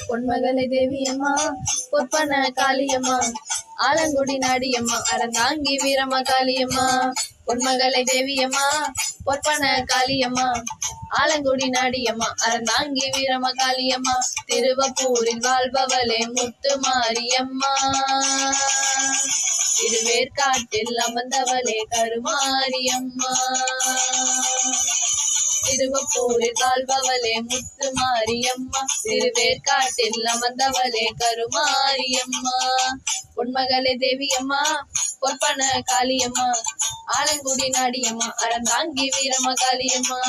பொன்மகளை தேவியம்மா பொற்பன காளியம்மா ஆலங்குடி நாடியம்மா அறந்தாங்கி வீரம்மா காளியம்மா பொன்மகளை தேவியம்மா பொற்பன காளியம்மா ஆலங்குடி நாடியம்மா அறந்தாங்கி வீரம்மா காளியம்மா திருவப்பூரில் வாழ்பவளே முத்து மாரியம்மா திருவேற்காட்டில் அமர்ந்தவளே கருமாரியம்மா திருவப்பூரில் வாழ்பவளே முத்து மாரியம்மா திருவேற்காட்டில் அமர்ந்தவளே கருமாரியம்மா பொன்மகளே தேவியம்மா பொற்பன காளியம்மா ஆலங்குடி நாடியம்மா அறந்தாங்கி வீரம்மா காளியம்மா